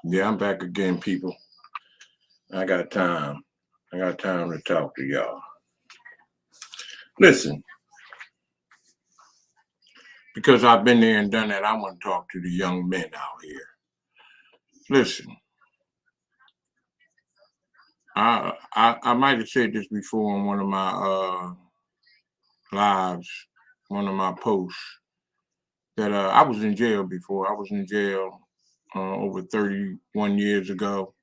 Yeah, I'm back again, people. I got time. I got time to talk to y'all. Listen, because I've been there and done that, I want to talk to the young men out here. Listen, I might have said this before on one of my lives, one of my posts, that I was in jail before. I was in jail over 31 years ago,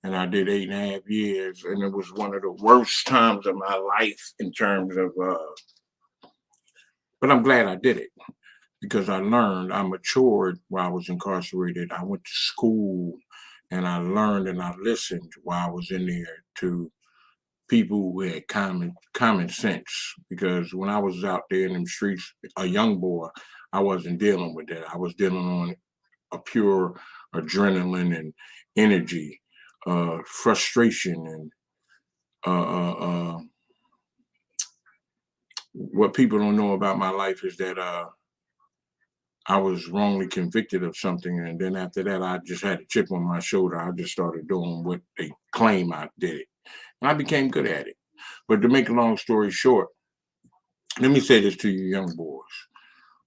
and I did 8.5 years, and it was one of the worst times of my life in terms of. But I'm glad I did it because I learned, I matured while I was incarcerated. I went to school, and I learned and I listened while I was in there to people who had common sense. Because when I was out there in them streets, a young boy, I wasn't dealing with that. I was dealing on a pure adrenaline and energy, frustration, and what people don't know about my life is that I was wrongly convicted of something, and then after that, I just had a chip on my shoulder. I just started doing what they claim I did it, and I became good at it. But to make a long story short, let me say this to you, young boys: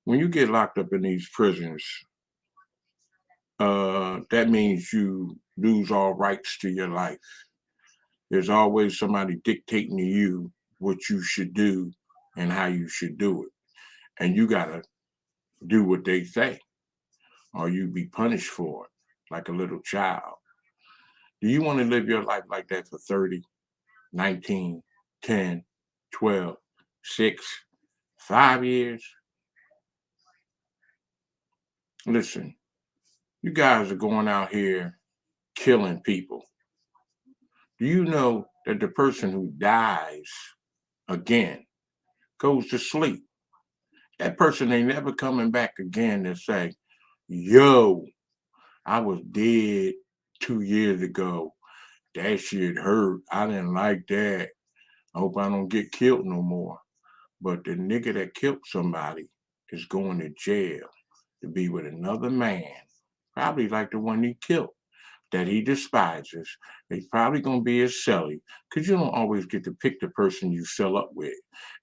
when you get locked up in these prisons, that means you lose all rights to your life. There's always somebody dictating to you what you should do and how you should do it, and you gotta do what they say, or you be punished for it, like a little child. Do you want to live your life like that for 30, 19, 10, 12, 6, 5 years? Listen, you guys are going out here killing people. Do you know that the person who dies again goes to sleep? That person ain't never coming back again to say, yo, I was dead 2 years ago. That shit hurt. I didn't like that. I hope I don't get killed no more. But the nigga that killed somebody is going to jail to be with another man, probably like the one he killed, that he despises. He's probably going to be his cellie, because you don't always get to pick the person you sell up with.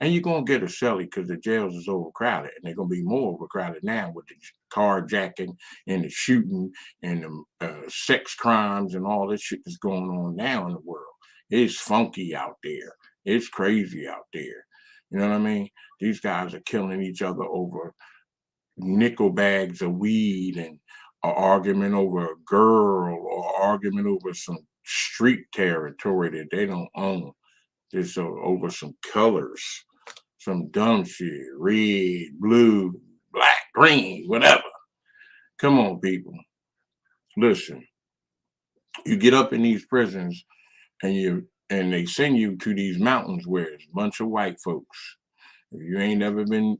And you're going to get a cellie because the jails is overcrowded, and they're going to be more overcrowded now with the carjacking and the shooting and the sex crimes and all this shit that's going on now in the world. It's funky out there. It's crazy out there. You know what I mean? These guys are killing each other over nickel bags of weed, and an argument over a girl, or argument over some street territory that they don't own. Just over some colors, some dumb shit, red, blue, black, green, whatever. Come on, people. Listen, you get up in these prisons, and they send you to these mountains where it's a bunch of white folks. If you ain't ever been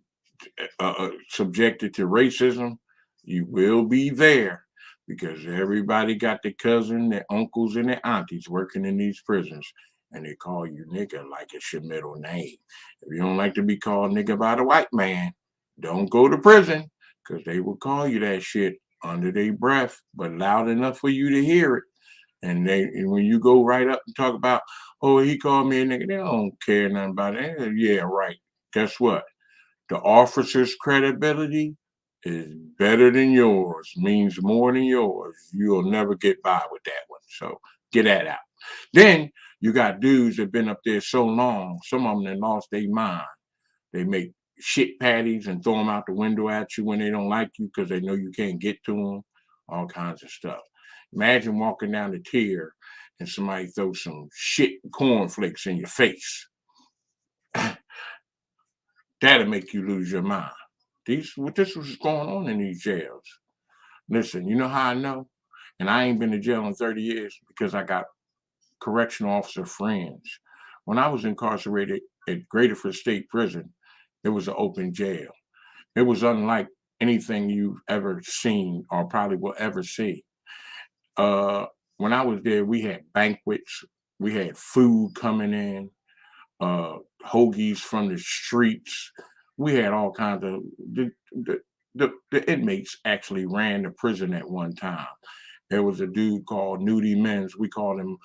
subjected to racism, you will be there, because everybody got their cousin, their uncles, and their aunties working in these prisons, and they call you nigga like it's your middle name. If you don't like to be called nigga by the white man, don't go to prison, because they will call you that shit under their breath, but loud enough for you to hear it. And when you go right up and talk about, oh, he called me a nigga, they don't care nothing about it. Yeah, right. Guess what? The officer's credibility is better than yours, means more than yours. You'll never get by with that one. So get that out. Then you got dudes that been up there so long, some of them that lost their mind. They make shit patties and throw them out the window at you when they don't like you because they know you can't get to them, all kinds of stuff. Imagine walking down the tier and somebody throws some shit cornflakes in your face. That'll make you lose your mind. This was going on in these jails. Listen, you know how I know? And I ain't been to jail in 30 years because I got correctional officer friends. When I was incarcerated at Graterford State Prison, it was an open jail. It was unlike anything you've ever seen or probably will ever see. Uh, when I was there, we had banquets, we had food coming in, hoagies from the streets, We had all kinds of the inmates actually ran the prison at one time. There was a dude called Nudie Menz. We called him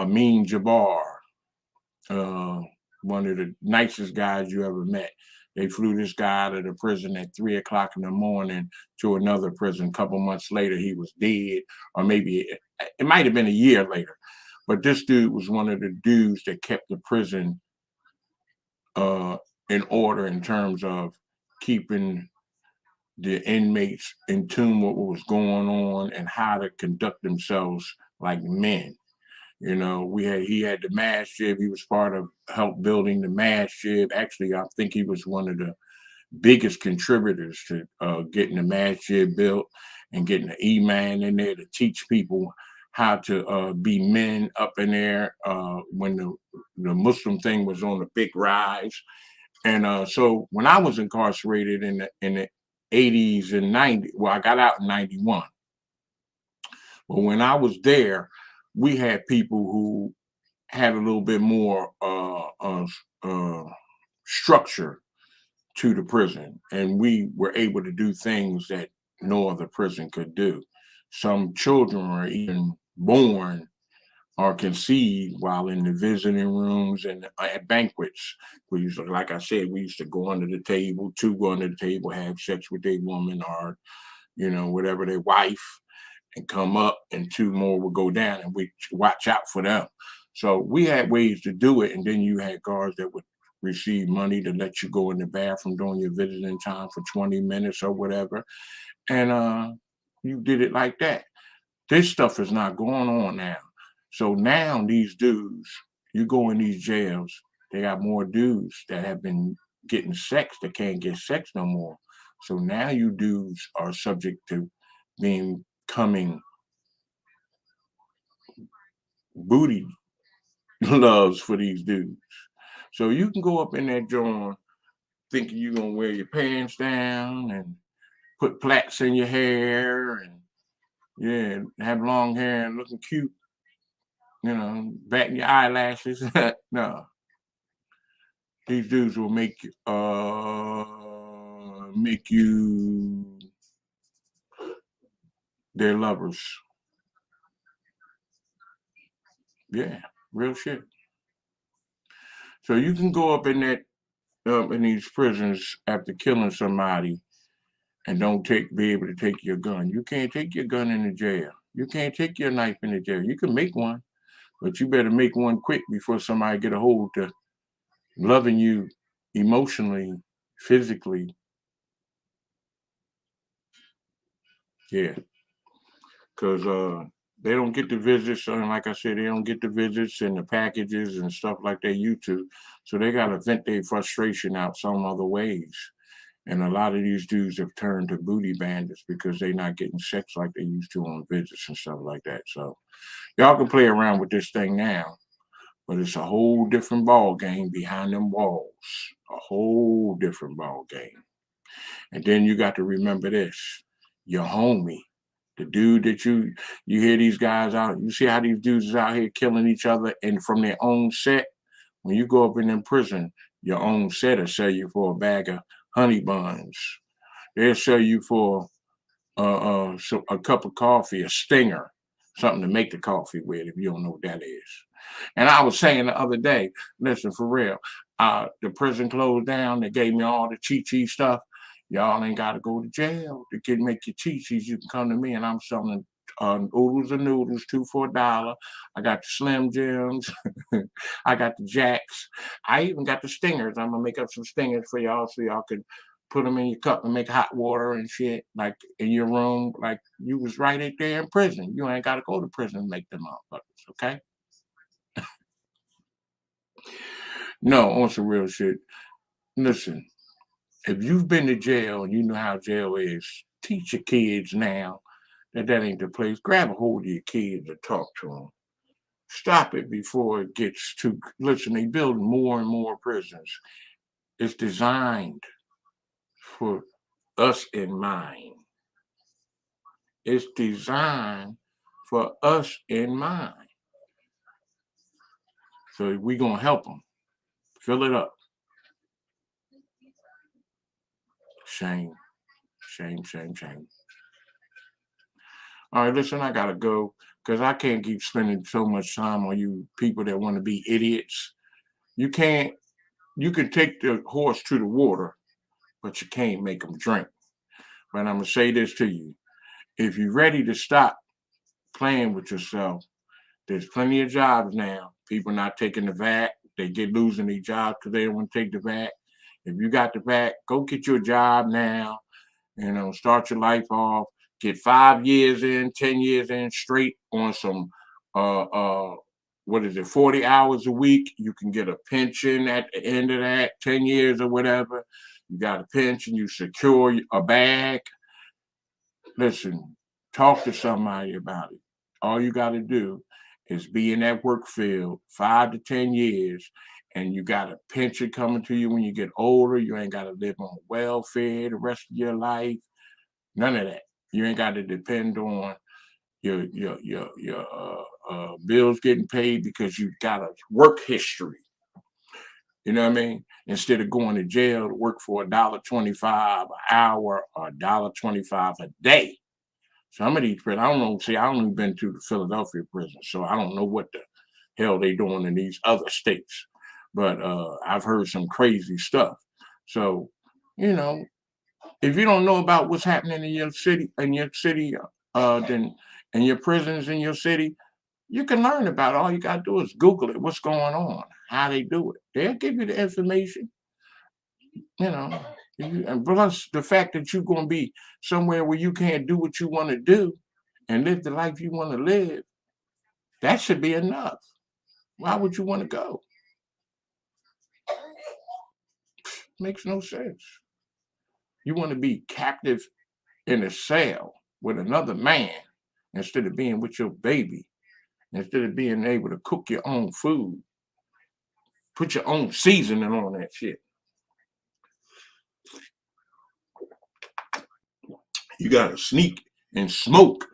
Mean Jabbar, uh, one of the nicest guys you ever met. They flew this guy out of the prison at 3 o'clock in the morning to another prison. A couple months later, he was dead, or maybe it might have been a year later. But this dude was one of the dudes that kept the prison uh, in order in terms of keeping the inmates in tune with what was going on and how to conduct themselves like men. You know, he had the mass jib. He was part of help building the mass jib. Actually, I think he was one of the biggest contributors to getting the mass jib built and getting the E-man in there to teach people how to be men up in there when the Muslim thing was on a big rise. And so when I was incarcerated in the 80s and 90s, well, I got out in 91. But when I was there, we had people who had a little bit more structure to the prison, and we were able to do things that no other prison could do. Some children were even born or conceived while in the visiting rooms and at banquets. We used to, like I said, we used to go under the table, two go under the table, have sex with their woman or, whatever, their wife, and come up, and two more would go down, and we watch out for them. So we had ways to do it, and then you had guards that would receive money to let you go in the bathroom during your visiting time for 20 minutes or whatever, and you did it like that. This stuff is not going on now. So now these dudes, you go in these jails, they got more dudes that have been getting sex that can't get sex no more. So now you dudes are subject to being coming booty loves for these dudes. So you can go up in that joint thinking you're gonna wear your pants down and put plaits in your hair and yeah, have long hair and looking cute, batting your eyelashes. No, these dudes will make you their lovers. Yeah, real shit. So you can go up in that in these prisons after killing somebody and don't be able to take your gun. You can't take your gun in the jail. You can't take your knife in the jail. You can make one, but you better make one quick before somebody get a hold to loving you emotionally, physically. Yeah, because they don't get the visits, and like I said, they don't get the visits and the packages and stuff like they used to. So they got to vent their frustration out some other ways. And a lot of these dudes have turned to booty bandits because they're not getting sex like they used to on visits and stuff like that. So y'all can play around with this thing now, but it's a whole different ball game behind them walls. A whole different ball game. And then you got to remember this: your homie, the dude that you hear these guys out. You see how these dudes is out here killing each other and from their own set. When you go up in them prison, your own set will sell you for a bag of honey buns. They'll sell you for a cup of coffee, a stinger, something to make the coffee with if you don't know what that is. And I was saying the other day, listen, for real, the prison closed down. They gave me all the cheat stuff. Y'all ain't got to go to jail to make your cheat. You can come to me and I'm selling oodles of noodles, two for $1. I got the Slim Jims. I got the Jacks. I even got the stingers. I'm gonna make up some stingers for y'all so y'all can put them in your cup and make hot water and shit, like in your room, like you was right out there in prison. You ain't got to go to prison to make them motherfuckers, okay? No, on some real shit. Listen, if you've been to jail and you know how jail is, teach your kids now that ain't the place. Grab a hold of your kids and talk to them. Stop it before it gets too. Listen, they build more and more prisons. It's designed for us in mind. It's designed for us in mind. So we gonna help them fill it up. Shame. Shame, shame, shame. All right, listen, I gotta go because I can't keep spending so much time on you people that want to be idiots. You can't, you can take the horse to the water, but you can't make them drink. But I'm gonna say this to you. If you're ready to stop playing with yourself, there's plenty of jobs now. People not taking the vac, they get losing their jobs because they don't want to take the vac. If you got the vac, go get your job now. Start your life off. Get 5 years in, 10 years in straight on some what is it, 40 hours a week. You can get a pension at the end of that, 10 years or whatever. You got a pension, you secure a bag. Listen, talk to somebody about it. All you got to do is be in that work field 5 to 10 years, and you got a pension coming to you when you get older. You ain't got to live on welfare the rest of your life. None of that. You ain't got to depend on your bills getting paid because you got a work history. You know what I mean? Instead of going to jail to work for $1.25 an hour or $1.25 a day. Some of these prisons, I don't know. See, I only been to the Philadelphia prison, so I don't know what the hell they doing in these other states. But I've heard some crazy stuff. So, you know, if you don't know about what's happening then in your prisons in your city, you can learn about it. All you gotta do is Google it. What's going on? How they do it? They'll give you the information. You know, and plus the fact that you're gonna be somewhere where you can't do what you want to do and live the life you want to live, that should be enough. Why would you want to go? Makes no sense. You want to be captive in a cell with another man instead of being with your baby, instead of being able to cook your own food, put your own seasoning on that shit. You gotta sneak and smoke.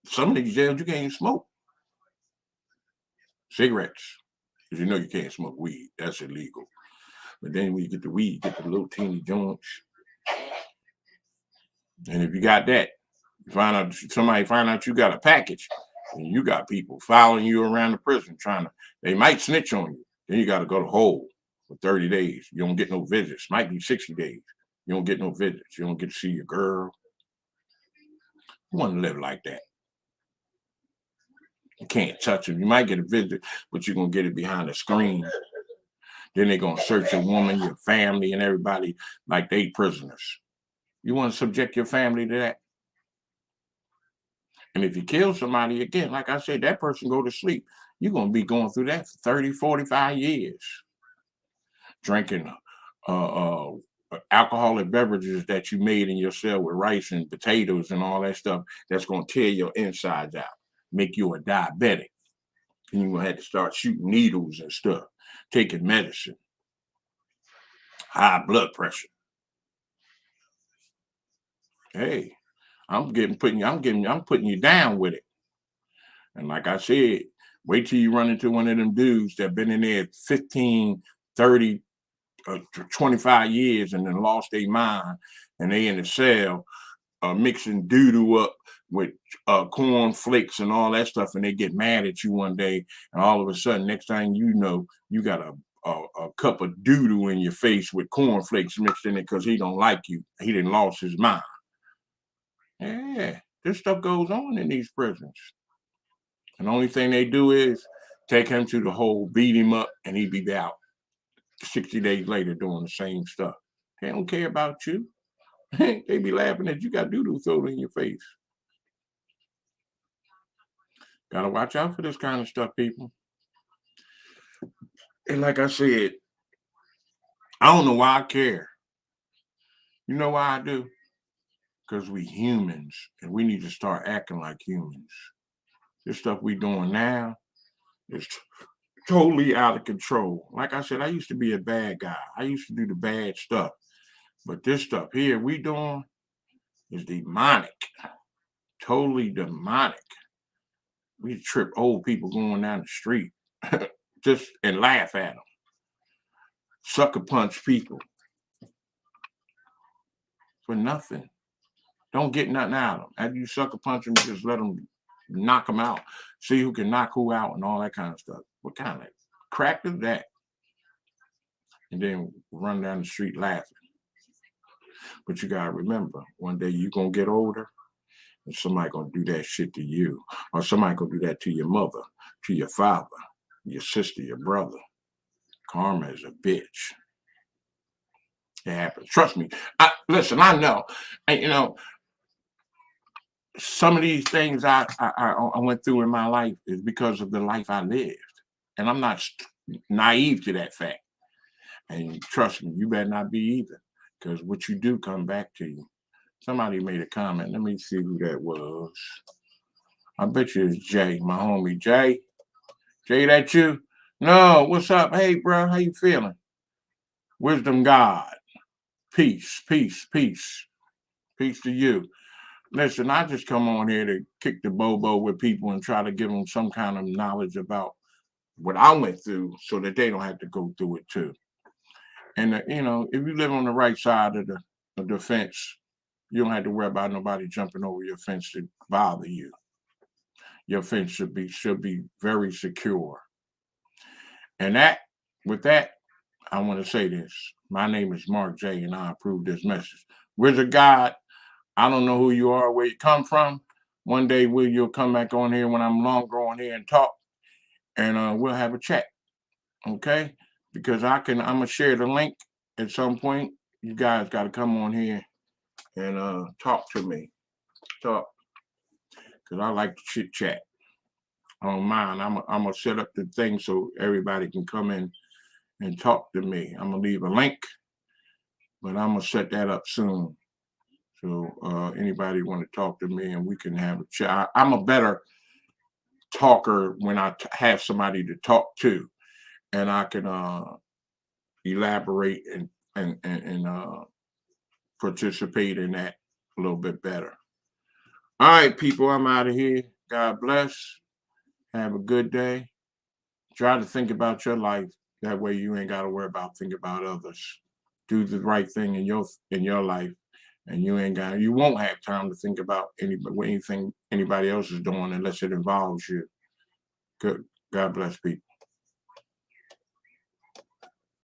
Some of these jails you can't even smoke cigarettes because you know you can't smoke weed. That's illegal. But then when you get the weed, you get the little teeny joints. And if you got that, somebody find out you got a package, and you got people following you around the prison they might snitch on you. Then you got to go to hold for 30 days. You don't get no visits. Might be 60 days. You don't get no visits. You don't get to see your girl. You want to live like that. You can't touch them. You might get a visit, but you're going to get it behind a screen. Then they're going to search your woman, your family, and everybody like they prisoners. You want to subject your family to that? And if you kill somebody, again, like I said, that person go to sleep. You're going to be going through that for 30, 45 years. Drinking alcoholic beverages that you made in your cell with rice and potatoes and all that stuff that's going to tear your insides out, make you a diabetic. And you're going to have to start shooting needles and stuff, taking medicine, high blood pressure. Hey, I'm putting you down with it. And like I said, wait till you run into one of them dudes that been in there 15, 30, 25 years and then lost their mind, and they in the cell mixing doo-doo up with corn flakes and all that stuff, and they get mad at you one day, and all of a sudden, next thing you know, you got a cup of doo-doo in your face with corn flakes mixed in it because he don't like you. He didn't lost his mind. Yeah, this stuff goes on in these prisons. And the only thing they do is take him to the hole, beat him up, and he be out 60 days later doing the same stuff. They don't care about you. They be laughing at you got doo-doo thrown in your face. Gotta watch out for this kind of stuff, people. And like I said, I don't know why I care. You know why I do? Because we humans, and we need to start acting like humans. This stuff we doing now is totally out of control. Like I said, I used to be a bad guy. I used to do the bad stuff. But this stuff here we doing is demonic. Totally demonic. We trip old people going down the street just and laugh at them. Sucker punch people. for nothing. Don't get nothing out of them. After you sucker punch them, just let them knock them out. See who can knock who out and all that kind of stuff. What kind of crap is that? And then run down the street laughing. But you gotta remember, one day you're gonna get older and somebody gonna do that shit to you. Or somebody gonna do that to your mother, to your father, your sister, your brother. Karma is a bitch. It happens. Trust me. Listen, I know. And, you know, some of these things I went through in my life is because of the life I lived. And I'm not naive to that fact. And trust me, you better not be either. Because what you do come back to you. Somebody made a comment. Let me see who that was. I bet you it's Jay, my homie. Jay? Jay, that you? No, what's up? Hey, bro, how you feeling? Wisdom God. Peace, peace, peace. Peace to you. Listen, I just come on here to kick the bobo with people and try to give them some kind of knowledge about what I went through so that they don't have to go through it too. And, you know, if you live on the right side of the fence, you don't have to worry about nobody jumping over your fence to bother you. Your fence should be very secure. And with that, I want to say this. My name is Mark J, and I approve this message. Wizard God, I don't know who you are, where you come from. One day you'll come back on here when I'm longer on here and talk, and we'll have a chat. Okay? Because I'm gonna share the link at some point. You guys got to come on here and talk to me. Talk. Because I like to chit chat. I don't mind. I'm gonna set up the thing so everybody can come in and talk to me. I'm gonna leave a link, but I'm gonna set that up soon. So anybody want to talk to me and we can have a chat. I'm a better talker when I have somebody to talk to, and I can elaborate and participate in that a little bit better. All right, people, I'm out of here. God bless. Have a good day. Try to think about your life. That way you ain't got to worry about thinking about others. Do the right thing in your life, and you won't have time to think about anything anybody else is doing unless it involves you. Good. God bless people.